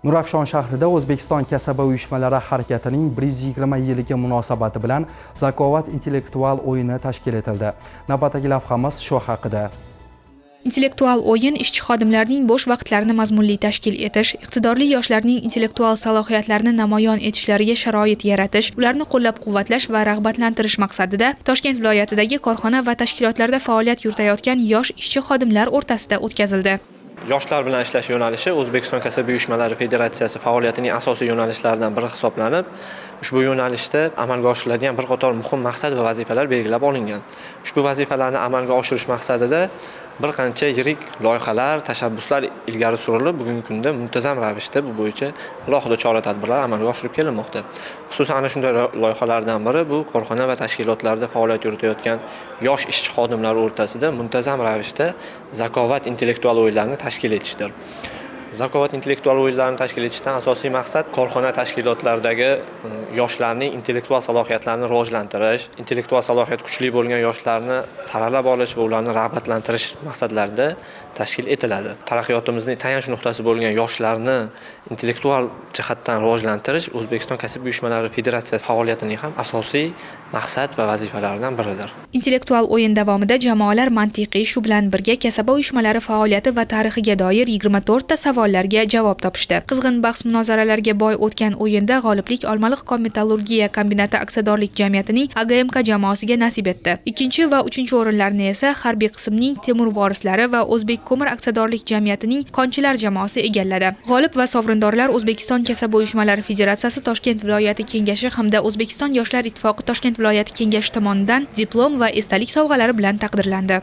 Nurafshon shahrida O'zbekiston kasaba uyushmalari harakatining 120 yiliga munosabati bilan Zakovat intellektual o'yini tashkil etildi. Navbatdagi lavhamiz shu haqida. Intellektual o'yin ishchi xodimlarning bo'sh vaqtlarini mazmunli tashkil etish, iqtidorli yoshlarning intellektual salohiyatlarini namoyon etishlariga sharoit yaratish, ularni qo'llab-quvvatlash va rag'batlantirish maqsadida Toshkent viloyatidagi korxona va tashkilotlarda faoliyat yuritayotgan yosh ishchi xodimlar o'rtasida o'tkazildi. Yoshlar bilan ishlash yo'nalishi O'zbekiston kasaba uyushmalari federatsiyasi faoliyatining asosiy yo'nalishlaridan biri hisoblanib, ushbu yo'nalishda amalga oshiriladigan bir qator muhim maqsad va vazifalar belgilab olingan. Ushbu vazifalarni amalga oshirish maqsadida bir qancha yirik loyihalar, tashabbuslar ilgari surilib, bugungi kunda muntazam ravishda bu bo'yicha alohida chora-tadbirlar amalga oshirib kelinmoqda. Xususan ana shunday loyihalardan biri bu korxona va tashkilotlarda faoliyat yuritayotgan yosh ishchi xodimlar o'rtasida muntazam ravishda Zakovat intellektual o'yinlarini tashkil etishdir. Zakovat intellektual o'yinlarini tashkil etishdan asosiy maqsad korxona tashkilotlaridagi yoshlarning intellektual salohiyatlarini rivojlantirish, intellektual salohiyat kuchli bo'lgan yoshlarni saralab olish va ularni rag'batlantirish maqsadlarida tashkil etiladi. Taraqqiyotimizning tayanch nuqtasi bo'lgan yoshlarni intellektual jihatdan rivojlantirish O'zbekiston kasaba uyushmalari federatsiyasi faoliyatining ham asosiy maqsad va vazifalaridan biridir. Intellektual o'yin davomida jamoalar mantiqiy shu bilan birga kasaba uyushmalari faoliyati va tarixiga doir 24 ta savollarga javob topishdi. Qizg'in bahs-munozaralarga boy o'tgan o'yinda g'oliblik Olmaliq kon-metallurgiya kombinati aksiyadorlik jamiyatining AGMK jamoasiga nasib etdi. Ikkinchi va uchinchi o'rinlarni esa harbiy qismning Temur vorislari va O'zbek ko'mir aksiyadorlik jamiyatining konchilar jamoasi egalladi. G'olib va sovrindorlar O'zbekiston kasaba uyushmalari federatsiyasi Toshkent viloyati kengashi hamda O'zbekiston yoshlar ittifoqi Toshkent viloyati kengashi tomonidan diplom va esdalik sovg'alari bilan taqdirlandi.